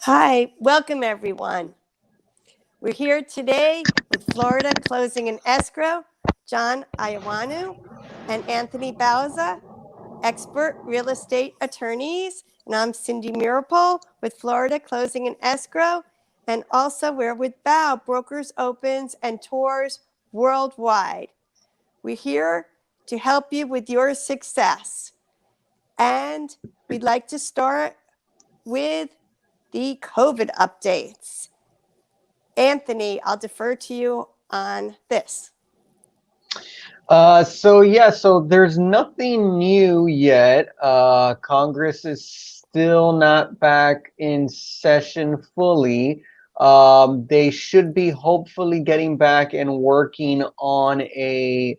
Hi, welcome everyone. We're here today with Florida Closing and Escrow, John Iowanu and Anthony Bauza, expert real estate attorneys. And I'm Cindy Mirapol with Florida Closing and Escrow. And also we're with BOW, Brokers, Opens, and Tours Worldwide. We're here to help you with your success. And we'd like to start with the COVID updates. Anthony, I'll defer to you on this. So there's nothing new yet. Congress is still not back in session fully. They should be hopefully getting back and working on a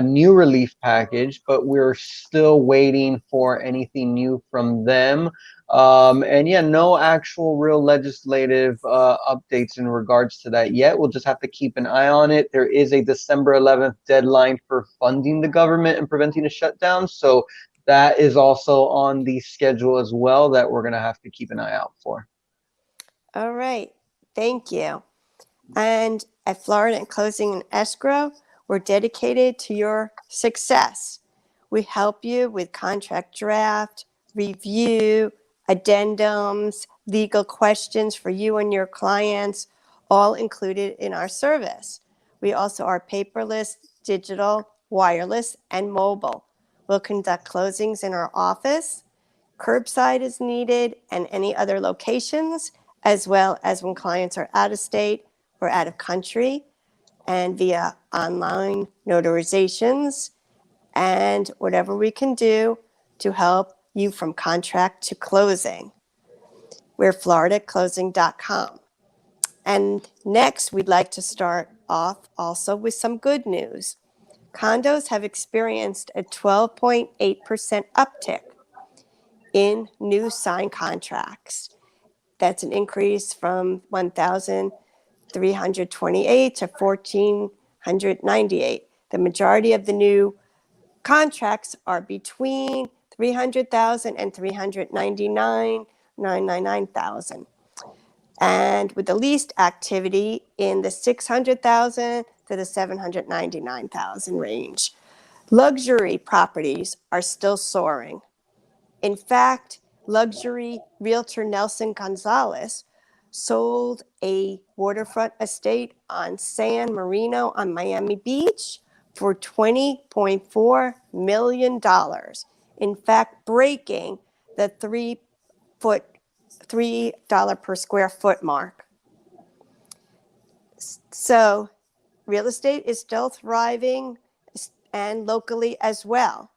new relief package, but we're still waiting for anything new from them. And yeah, no actual real legislative updates in regards to that yet. We'll just have to keep an eye on it. There is a December 11th deadline for funding the government and preventing a shutdown. So that is also on the schedule as well that we're going to have to keep an eye out for. All right. Thank you. And at Florida Closing and Escrow, we're dedicated to your success. We help you with contract draft, review, addendums, legal questions for you and your clients, all included in our service. We also are paperless, digital, wireless, and mobile. We'll conduct closings in our office, curbside is needed, and any other locations, as well as when clients are out of state or out of country, and via online notarizations, and whatever we can do to help you from contract to closing. We're floridaclosing.com. And next, we'd like to start off also with some good news. Condos have experienced a 12.8% uptick in new signed contracts. That's an increase from 1,328 to 1,498. The majority of the new contracts are between 300,000 and 399,999,000. And with the least activity in the 600,000 to the 799,000 range. Luxury properties are still soaring. In fact, luxury realtor Nelson Gonzalez sold a waterfront estate on San Marino on Miami Beach for $20.4 million. In fact, breaking the $3 per square foot mark. So real estate is still thriving and locally as well.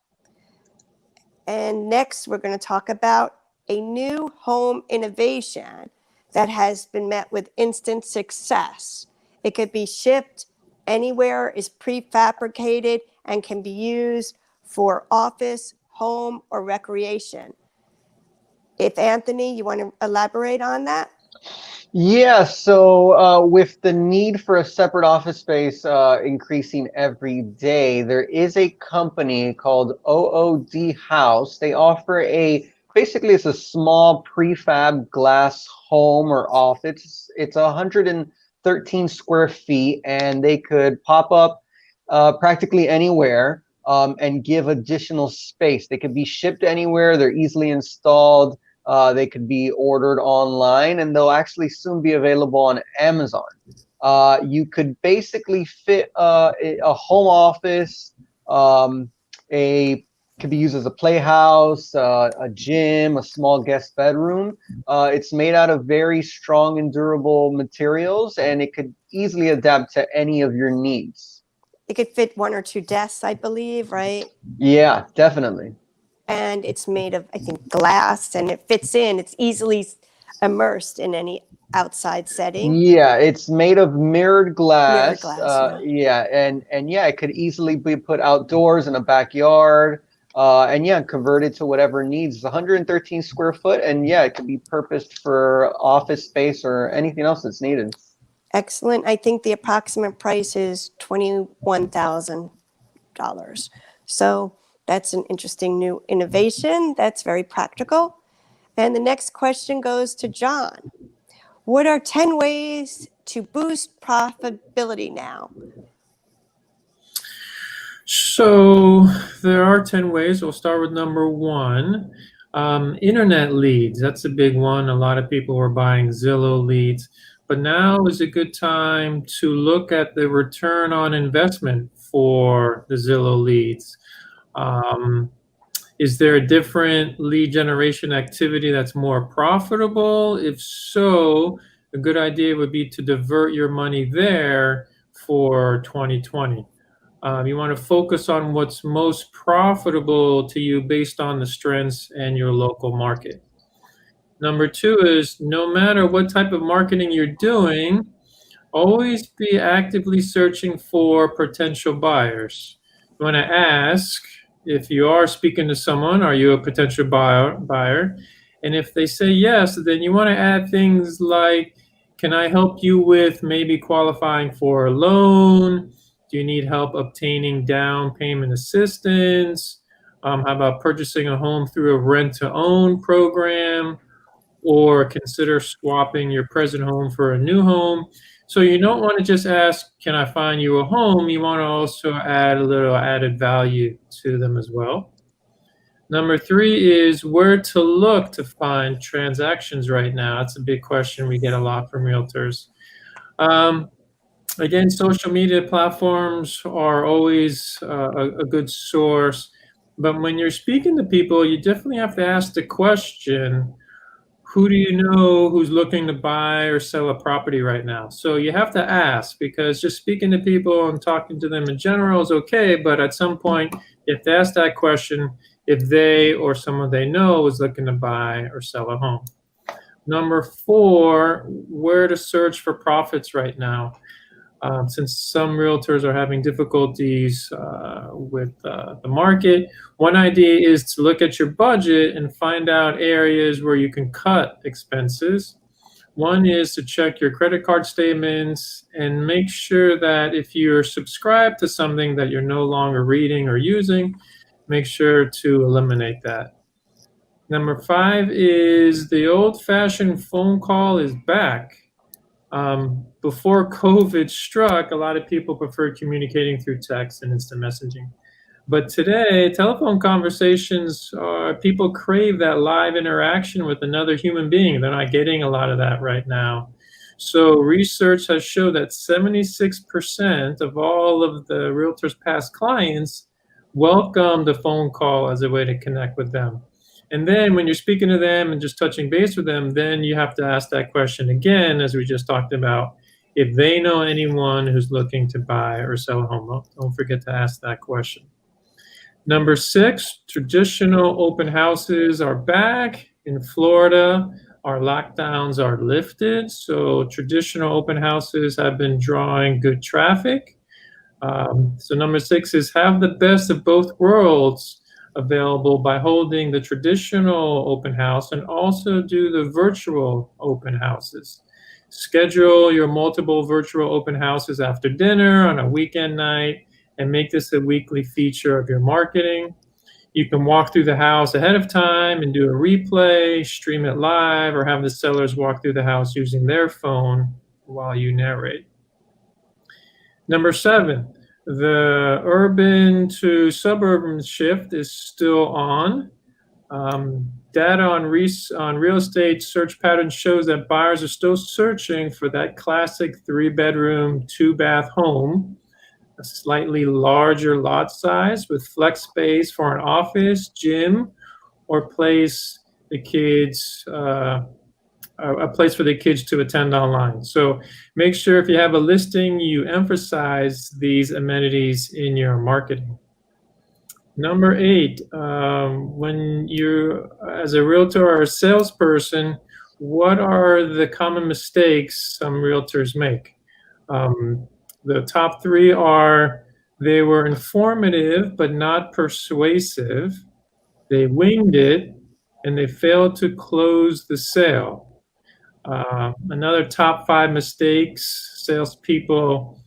And next, we're going to talk about a new home innovation that has been met with instant success. It could be shipped anywhere, is prefabricated, and can be used for office, home, or recreation. If Anthony, you want to elaborate on that? Yeah, so with the need for a separate office space increasing every day, there is a company called OOD House. They offer basically it's a small prefab glass home or office. It's 113 square feet, and they could pop up practically anywhere and give additional space. They could be shipped anywhere. They're easily installed. They could be ordered online, and they'll actually soon be available on Amazon. You could basically fit a home office, could be used as a playhouse, a gym, a small guest bedroom. It's made out of very strong and durable materials, and it could easily adapt to any of your needs. It could fit 1 or 2 desks, I believe, right? Yeah, definitely. And it's made of, I think, glass, and it fits in. It's easily immersed in any outside setting. Yeah, it's made of mirrored glass. Yeah. And yeah, it could easily be put outdoors in a backyard. And yeah, converted to whatever needs. It's 113 square foot, and yeah, it could be purposed for office space or anything else that's needed. Excellent. I think the approximate price is $21,000. So that's an interesting new innovation. That's very practical. And the next question goes to John. What are 10 ways to boost profitability now? So there are 10 ways. We'll start with number one. Internet leads. That's a big one. A lot of people were buying Zillow leads. But now is a good time to look at the return on investment for the Zillow leads. Is there a different lead generation activity that's more profitable? If so, a good idea would be to divert your money there for 2020. You want to focus on what's most profitable to you based on the strengths and your local market. Number two is no matter what type of marketing you're doing, always be actively searching for potential buyers. You want to ask if you are speaking to someone, are you a potential buyer? And if they say yes, then you want to add things like, can I help you with maybe qualifying for a loan? Do you need help obtaining down payment assistance? How about purchasing a home through a rent-to-own program? Or consider swapping your present home for a new home. So you don't want to just ask, can I find you a home? You want to also add a little added value to them as well. Number three is where to look to find transactions right now. That's a big question we get a lot from realtors. Again, social media platforms are always a good source. But when you're speaking to people, you definitely have to ask the question, who do you know who's looking to buy or sell a property right now? So you have to ask, because just speaking to people and talking to them in general is okay, but at some point you have to ask that question if they or someone they know is looking to buy or sell a home. Number four, where to search for profits right now. Since some realtors are having difficulties with the market, one idea is to look at your budget and find out areas where you can cut expenses. One is to check your credit card statements and make sure that if you're subscribed to something that you're no longer reading or using, make sure to eliminate that. Number five is the old-fashioned phone call is back. Before COVID struck, a lot of people preferred communicating through text and instant messaging. But today, telephone conversations, people crave that live interaction with another human being. They're not getting a lot of that right now. So research has shown that 76% of all of the realtors' past clients welcome the phone call as a way to connect with them. And then when you're speaking to them and just touching base with them, then you have to ask that question again, as we just talked about, if they know anyone who's looking to buy or sell a home. Don't forget to ask that question. Number six, traditional open houses are back. In Florida, our lockdowns are lifted. So traditional open houses have been drawing good traffic. So number six is have the best of both worlds available by holding the traditional open house and also do the virtual open houses. Schedule your multiple virtual open houses after dinner on a weekend night and make this a weekly feature of your marketing. You can walk through the house ahead of time and do a replay, stream it live, or have the sellers walk through the house using their phone while you narrate. Number seven, the urban to suburban shift is still on. Data on real estate search patterns shows that buyers are still searching for that classic 3-bedroom, 2-bath home, a slightly larger lot size with flex space for an office, gym, or place the kids a place for the kids to attend online. So make sure if you have a listing, you emphasize these amenities in your marketing. Number eight, when you, as a realtor or a salesperson, what are the common mistakes some realtors make? The top three are they were informative but not persuasive, they winged it, and they failed to close the sale. Another top 5 mistakes salespeople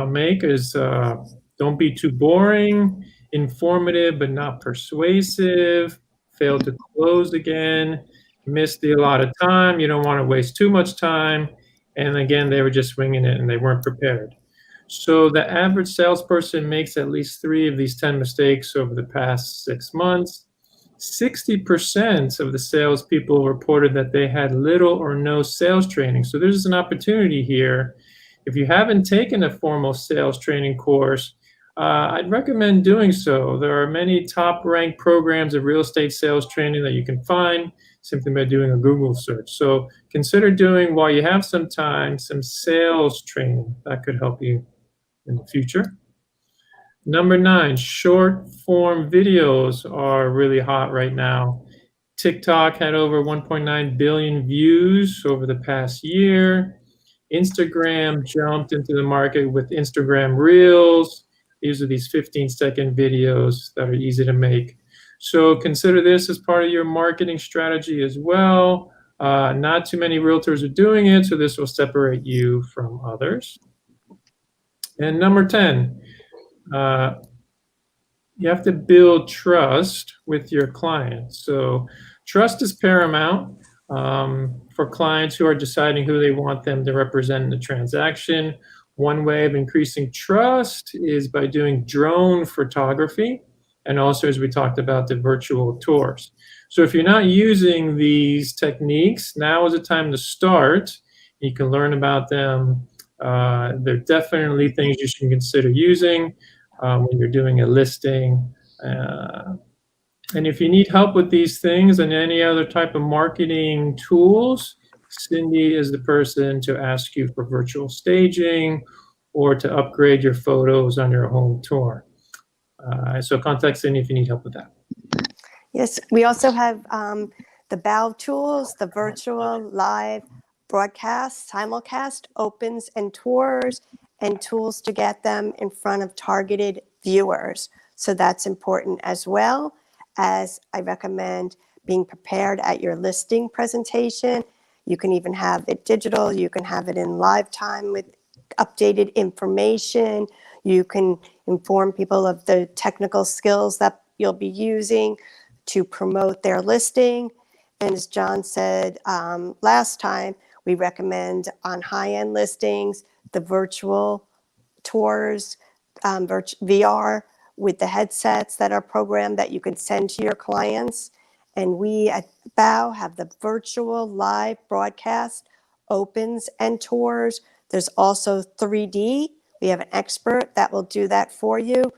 make is don't be too boring, informative but not persuasive, fail to close again, missed the allotted time. You don't want to waste too much time. And again, they were just winging it and they weren't prepared. So the average salesperson makes at least 3 of these 10 mistakes over the past 6 months. 60% of the salespeople reported that they had little or no sales training. So there's an opportunity here. If you haven't taken a formal sales training course, I'd recommend doing so. There are many top-ranked programs of real estate sales training that you can find simply by doing a Google search. So consider doing, while you have some time, some sales training. That could help you in the future. Number 9, short form videos are really hot right now. TikTok had over 1.9 billion views over the past year. Instagram jumped into the market with Instagram Reels. These are these 15-second videos that are easy to make. So consider this as part of your marketing strategy as well. Not too many realtors are doing it, so this will separate you from others. And number 10, you have to build trust with your clients. So trust is paramount for clients who are deciding who they want them to represent in the transaction. One way of increasing trust is by doing drone photography, and also, as we talked about, the virtual tours. So if you're not using these techniques, now is the time to start. You can learn about them. They're definitely things you should consider using when you're doing a listing. And if you need help with these things and any other type of marketing tools, Cindy is the person to ask you for virtual staging or to upgrade your photos on your home tour. So contact Cindy if you need help with that. Yes, we also have the BOW tools, the virtual live broadcast, simulcast, opens and tours, and tools to get them in front of targeted viewers. So that's important, as well as I recommend being prepared at your listing presentation. You can even have it digital. You can have it in live time with updated information. You can inform people of the technical skills that you'll be using to promote their listing. And as John said last time, we recommend on high-end listings, the virtual tours, VR with the headsets that are programmed that you can send to your clients. And we at BOW have the virtual live broadcast, opens and tours. There's also 3D. We have an expert that will do that for you.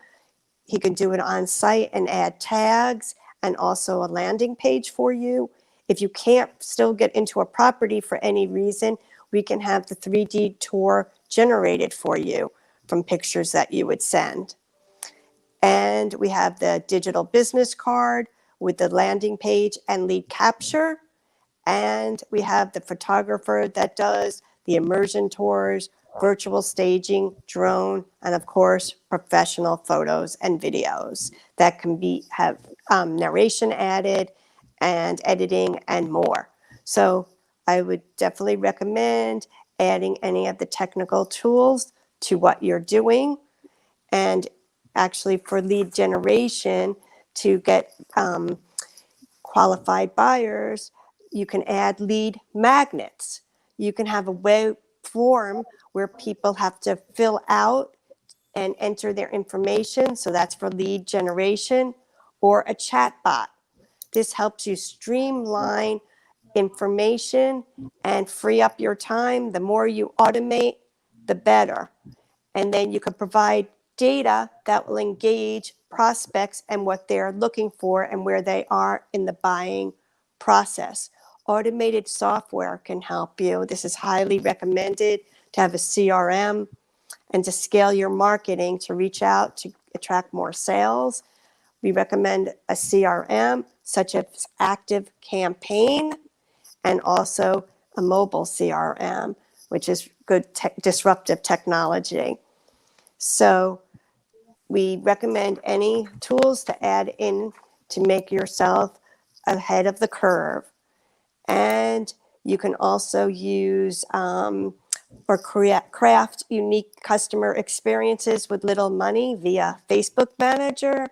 He can do it on site and add tags and also a landing page for you. If you can't still get into a property for any reason, we can have the 3D tour generated for you from pictures that you would send. And we have the digital business card with the landing page and lead capture. And we have the photographer that does the immersion tours, virtual staging, drone, and of course, professional photos and videos that can have narration added and editing and more. So I would definitely recommend adding any of the technical tools to what you're doing. And actually for lead generation, to get qualified buyers, you can add lead magnets. You can have a web form where people have to fill out and enter their information. So that's for lead generation, or a chat bot. This helps you streamline information and free up your time. The more you automate, the better. And then you can provide data that will engage prospects and what they're looking for and where they are in the buying process. Automated software can help you. This is highly recommended to have a CRM and to scale your marketing to reach out to attract more sales. We recommend a CRM such as Active Campaign and also a mobile CRM, which is good disruptive technology. So we recommend any tools to add in to make yourself ahead of the curve. And you can also use or craft unique customer experiences with little money via Facebook Manager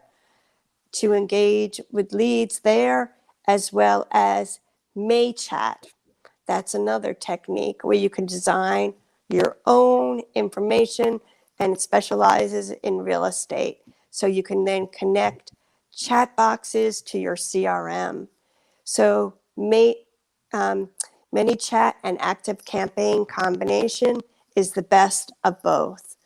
to engage with leads there, as well as MayChat. That's another technique where you can design your own information, and it specializes in real estate. So you can then connect chat boxes to your CRM. So ManyChat and ActiveCampaign combination is the best of both.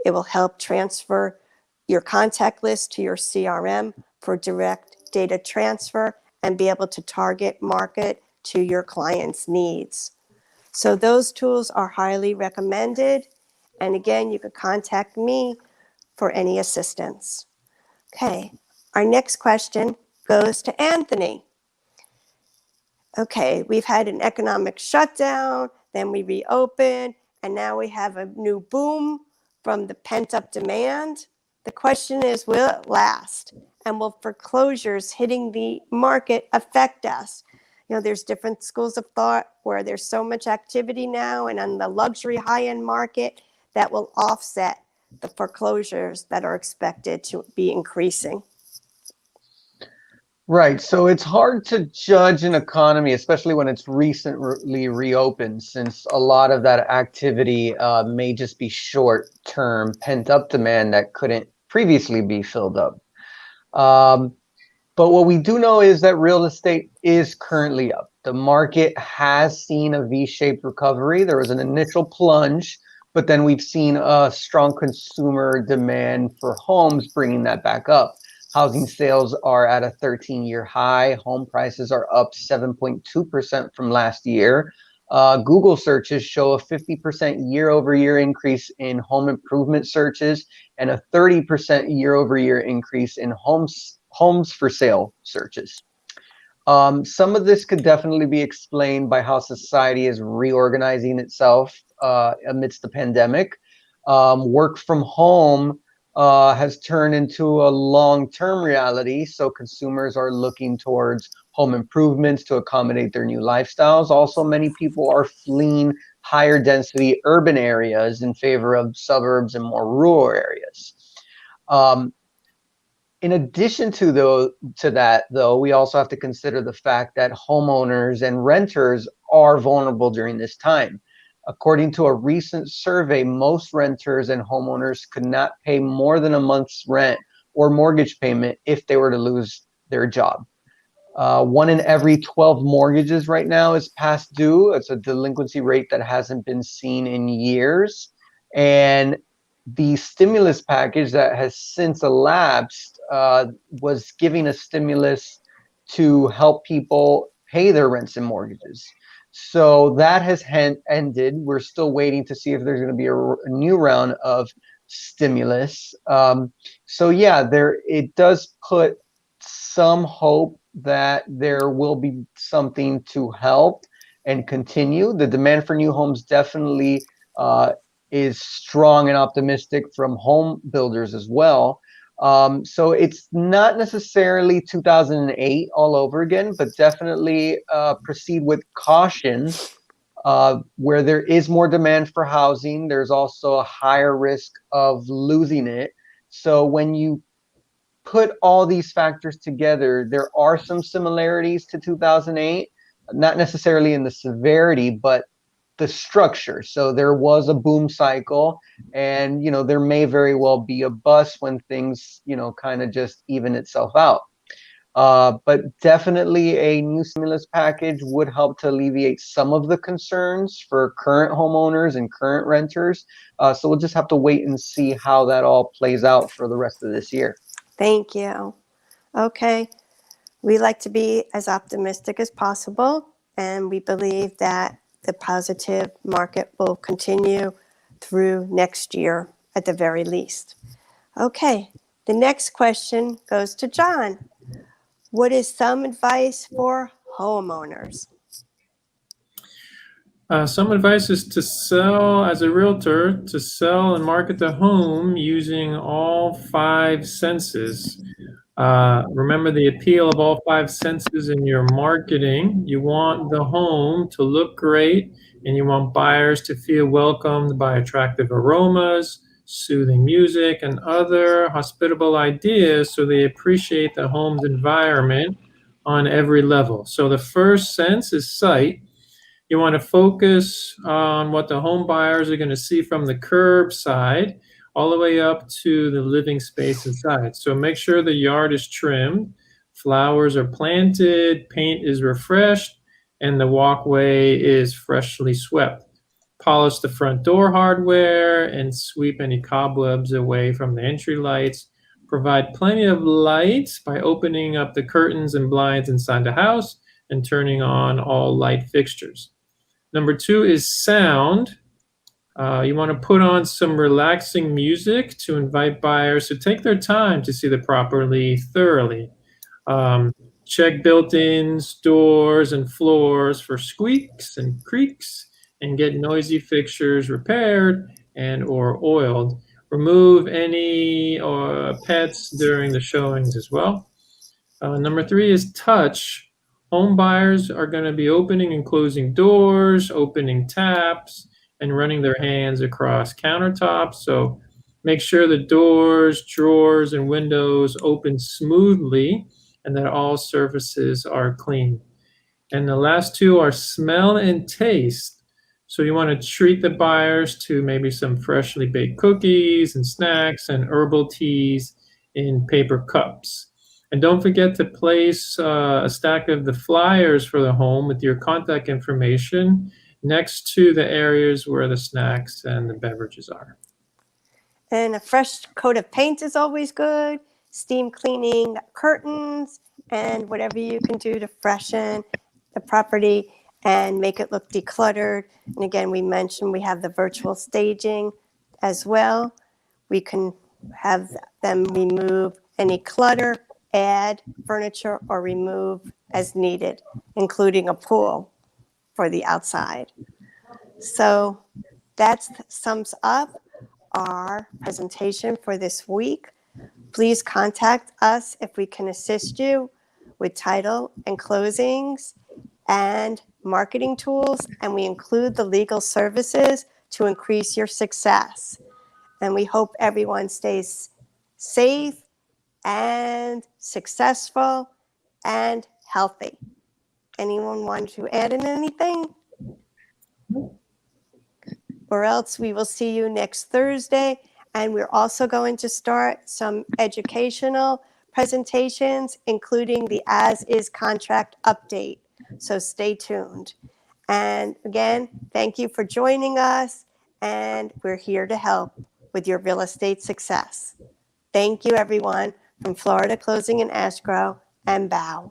It will help transfer your contact list to your CRM for direct data transfer and be able to target market to your clients' needs. So those tools are highly recommended. And again, you could contact me for any assistance. Okay, our next question goes to Anthony. Okay, we've had an economic shutdown, then we reopened, and now we have a new boom from the pent-up demand. The question is, will it last? And will foreclosures hitting the market affect us? You know, there's different schools of thought where there's so much activity now, and on the luxury high-end market, that will offset the foreclosures that are expected to be increasing. Right. So it's hard to judge an economy, especially when it's recently reopened, since a lot of that activity may just be short-term pent-up demand that couldn't previously be filled up. But what we do know is that real estate is currently up. The market has seen a V-shaped recovery. There was an initial plunge, but then we've seen a strong consumer demand for homes bringing that back up. Housing sales are at a 13-year high. Home prices are up 7.2% from last year. Google searches show a 50% year-over-year increase in home improvement searches and a 30% year-over-year increase in homes for sale searches. Some of this could definitely be explained by how society is reorganizing itself amidst the pandemic. Work from home has turned into a long-term reality, so consumers are looking towards home improvements to accommodate their new lifestyles. Also, many people are fleeing higher density urban areas in favor of suburbs and more rural areas. In addition to that, though, we also have to consider the fact that homeowners and renters are vulnerable during this time. According to a recent survey, most renters and homeowners could not pay more than a month's rent or mortgage payment if they were to lose their job. 1 in every 12 mortgages right now is past due. It's a delinquency rate that hasn't been seen in years. And the stimulus package that has since elapsed was giving a stimulus to help people pay their rents and mortgages. So that has ended. We're still waiting to see if there's going to be a new round of stimulus. So yeah, it does put some hope that there will be something to help and continue. The demand for new homes definitely is strong and optimistic from home builders as well. So it's not necessarily 2008 all over again, but definitely proceed with caution. Where there is more demand for housing, there's also a higher risk of losing it. So when you put all these factors together, there are some similarities to 2008, not necessarily in the severity, but the structure. So there was a boom cycle, and there may very well be a bust when things kind of just even itself out. But definitely a new stimulus package would help to alleviate some of the concerns for current homeowners and current renters. So we'll just have to wait and see how that all plays out for the rest of this year. Thank you. Okay, we like to be as optimistic as possible, and we believe that the positive market will continue through next year at the very least. Okay, the next question goes to John. What is some advice for homeowners? Some advice is to sell as a realtor, to sell and market the home using all 5 senses. Remember the appeal of all 5 senses in your marketing. You want the home to look great, and you want buyers to feel welcomed by attractive aromas, soothing music, and other hospitable ideas, so they appreciate the home's environment on every level. So the first sense is sight. You want to focus on what the home buyers are going to see from the curb side all the way up to the living space inside. So make sure the yard is trimmed, flowers are planted, paint is refreshed, and the walkway is freshly swept. Polish the front door hardware and sweep any cobwebs away from the entry lights. Provide plenty of light by opening up the curtains and blinds inside the house and turning on all light fixtures. Number 2 is sound. You want to put on some relaxing music to invite buyers to take their time to see the property thoroughly. Check built-ins, doors, and floors for squeaks and creaks, and get noisy fixtures repaired and or oiled. Remove any pets during the showings as well. Number 3 is touch. Home buyers are going to be opening and closing doors, opening taps, and running their hands across countertops. So make sure the doors, drawers, and windows open smoothly and that all surfaces are clean. And the last 2 are smell and taste. So you want to treat the buyers to maybe some freshly baked cookies and snacks and herbal teas in paper cups. And don't forget to place a stack of the flyers for the home with your contact information next to the areas where the snacks and the beverages are. And a fresh coat of paint is always good. Steam cleaning curtains and whatever you can do to freshen the property and make it look decluttered. And again, we mentioned we have the virtual staging as well. We can have them remove any clutter, add furniture, or remove as needed, including a pool for the outside. So that sums up our presentation for this week. Please contact us if we can assist you with title and closings and marketing tools, and we include the legal services to increase your success. And we hope everyone stays safe and successful and healthy. Anyone want to add in anything? Or else we will see you next Thursday. And we're also going to start some educational presentations, including the as-is contract update. So stay tuned. And again, thank you for joining us. And we're here to help with your real estate success. Thank you, everyone, from Florida Closing and Escrow and BOW.